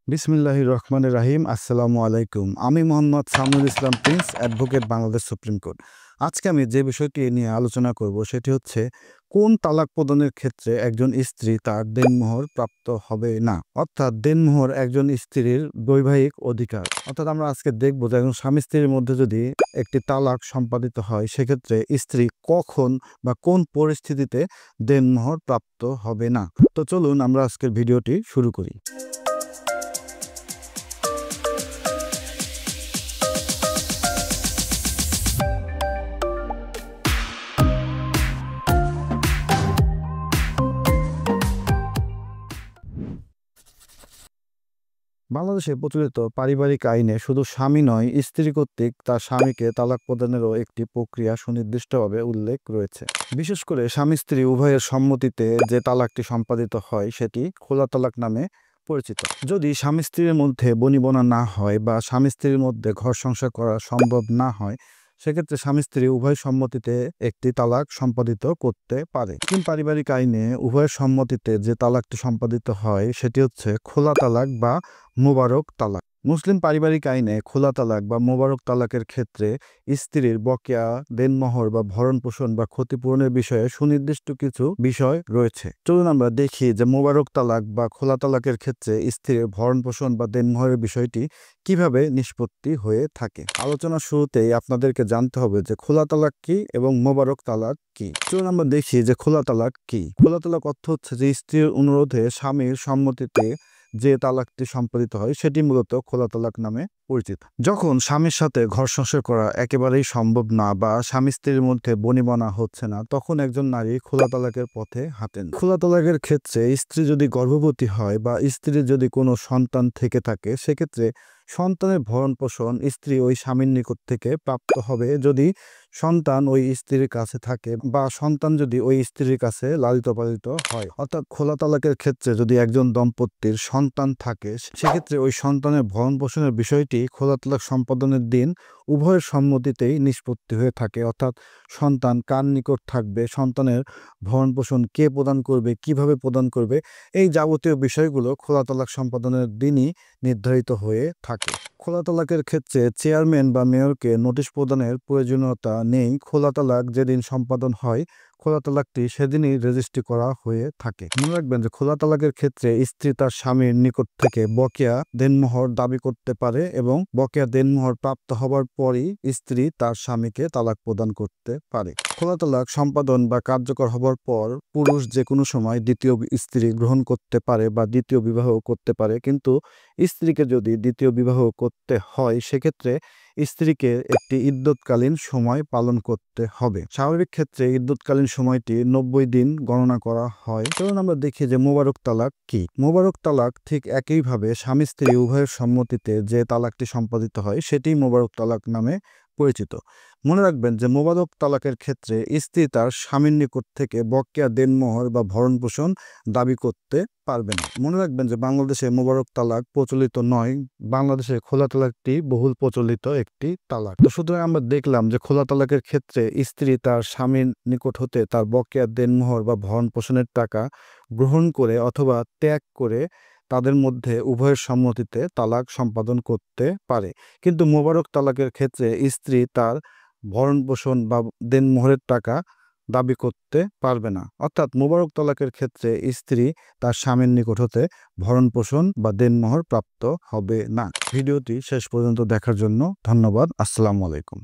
বিসমিল্লাহির রহমানির রাহিম। আসসালামু আলাইকুম। আমি Mohammad Samnul Islam Prince, advocate, Bangladesh supreme court. আজকে আমি যে বিষয়টি নিয়ে আলোচনা করব সেটি হচ্ছে কোন তালাক প্রদানের ক্ষেত্রে একজন স্ত্রী তার দেনমোহর প্রাপ্ত হবে না। অর্থাৎ দেনমোহর একজন স্ত্রীর বৈবাহিক অধিকার। অর্থাৎ আমরা আজকে দেখব যে একজন স্বামী স্ত্রীর মধ্যে যদি একটি তালাক সম্পাদিত হয় সেক্ষেত্রে স্ত্রী কখন বা কোন পরিস্থিতিতে দেনমোহর প্রাপ্ত হবে না। তো চলুন আমরা আজকের ভিডিওটি শুরু করি। বাংলাদেশে প্রচলিত পারিবারিক আইনে শুধু স্বামী নয়, স্ত্রী কর্তৃক তার স্বামীকে তালাক প্রদানেরও একটি প্রক্রিয়া সুনির্দিষ্টভাবে উল্লেখ রয়েছে। বিশেষ করে স্বামী স্ত্রী উভয়ের সম্মতিতে যে তালাকটি সম্পাদিত হয় সেটি খোলা তালাক নামে পরিচিত। যদি স্বামী স্ত্রীর মধ্যে বনিবনা না হয় বা স্বামী স্ত্রীর মধ্যে ঘর সংসার করা সম্ভব না হয় সেক্ষেত্রে স্বামী স্ত্রী উভয় সম্মতিতে একটি তালাক সম্পাদিত করতে পারে। মুসলিম পারিবারিক আইনে উভয়ের সম্মতিতে যে তালাকটি সম্পাদিত হয় সেটি হচ্ছে খোলা তালাক বা মোবারক তালাক। মুসলিম পারিবারিক আইনে খোলা তালাক বা মোবারক তালাকের ক্ষেত্রে স্ত্রীর বকেয়া দেনমোহর বা ভরণ পোষণ বা ক্ষতিপূরণের বিষয়ে সুনির্দিষ্ট কিছু বিষয় রয়েছে। চলুন আমরা দেখি যে মোবারক তালাক বা খোলা তালাকের ক্ষেত্রে স্ত্রীর ভরণ পোষণ বা দেনমোহরের বিষয়টি কিভাবে নিষ্পত্তি হয়ে থাকে। আলোচনার শুরুতেই আপনাদেরকে জানতে হবে যে খোলা তালাক কি এবং মোবারক তালাক কি। চলুন আমরা দেখি যে খোলা তালাক কি। খোলা তালাক অর্থ হচ্ছে যে স্ত্রীর অনুরোধে স্বামীর সম্মতিতে যে তালাকটি সম্পাদিত হয় সেটি মূলত খোলা তালাক নামে পরিচিত। যখন স্বামীর সাথে ঘর সংসার করা একেবারেই সম্ভব না বা স্বামী স্ত্রীর মধ্যে বনিবনা হচ্ছে না তখন একজন নারী খোলা তালাকের পথে হাঁটেন। খোলা তালাকের ক্ষেত্রে স্ত্রী যদি গর্ভবতী হয় বা স্ত্রীর যদি কোনো সন্তান থেকে থাকে সেক্ষেত্রে সন্তানের ভরণ পোষণ স্ত্রী ওই স্বামীর নিকট থেকে প্রাপ্ত হবে যদি সন্তান ওই স্ত্রীর কাছে থাকে বা সন্তান যদি ওই স্ত্রীর কাছে লালিত পালিত হয়। অর্থাৎ খোলা তালাকের ক্ষেত্রে যদি একজন দম্পতির সন্তান থাকে সেক্ষেত্রে ওই সন্তানের ভরণ পোষণের বিষয়টি খোলা তালাক সম্পাদনের দিন উভয়ের সম্মতিতেই নিষ্পত্তি হয়ে থাকে। অর্থাৎ সন্তান কার নিকট থাকবে, সন্তানের ভরণ পোষণ কে প্রদান করবে, কিভাবে প্রদান করবে, এই যাবতীয় বিষয়গুলো খোলা তালাক সম্পাদনের দিনই নির্ধারিত হয়ে থাকে। খোলা তালাকের ক্ষেত্রে চেয়ারম্যান বা মেয়রকে নোটিশ প্রদানের প্রয়োজনীয়তা নেই। খোলা তালাক যেদিন সম্পাদন হয় খোলা তালাকটি সেদিনই রেজিস্ট্রি করা হয়ে থাকে। মনে রাখবেন যে খোলা তালাকের ক্ষেত্রে স্ত্রী তার স্বামীর নিকট থেকে বকেয়া দেনমোহর দাবি করতে পারে এবং বকেয়া দেনমোহর প্রাপ্ত হবার পরই স্ত্রী তার স্বামীকে তালাক প্রদান করতে পারে। খোলা তালাক সম্পাদন বা কার্যকর হবার পর পুরুষ যে কোনো সময় দ্বিতীয় স্ত্রী গ্রহণ করতে পারে বা দ্বিতীয় বিবাহ করতে পারে, কিন্তু স্ত্রীকে যদি দ্বিতীয় বিবাহ করতে হয় সেক্ষেত্রে স্ত্রীকে একটি ইদ্যৎকালীন সময় পালন করতে হবে। স্বাভাবিক ক্ষেত্রে ইদ্যৎকালীন সময়টি 90 দিন গণনা করা হয়। চলুন আমরা দেখি যে মোবারক তালাক কি। মোবারক তালাক ঠিক একইভাবে স্বামী স্ত্রী উভয়ের সম্মতিতে যে তালাকটি সম্পাদিত হয় সেটি মোবারক তালাক নামে পরিচিত। মনে রাখবেন যে মোবারক তালাকের ক্ষেত্রে স্ত্রী তার স্বামীর নিকট থেকে বকেয়া দেনমোহর বা ভরণ পোষণ দাবি করতে পারবে না। মনে রাখবেন যে বাংলাদেশে মোবারক তালাক প্রচলিত নয়, বাংলাদেশে খোলা তালাকটি বহুল প্রচলিত একটি তালাক। তো সুতরাং আমরা দেখলাম যে খোলা তালাকের ক্ষেত্রে স্ত্রী তার স্বামীর নিকট হতে তার বকেয়া দেনমোহর বা ভরণ পোষণের টাকা গ্রহণ করে অথবা ত্যাগ করে তাদের মধ্যে উভয়ের সম্মতিতে তালাক সম্পাদন করতে পারে। কিন্তু মোবারক তালাকের ক্ষেত্রে স্ত্রী তার ভরণ পোষণ বা দেনমোহরের টাকা দাবি করতে পারবে না। অর্থাৎ মোবারক তালাকের ক্ষেত্রে স্ত্রী তার স্বামীর নিকট হতে ভরণ পোষণ বা দেনমোহর প্রাপ্ত হবে না। ভিডিওটি শেষ পর্যন্ত দেখার জন্য ধন্যবাদ। আসসালামু আলাইকুম।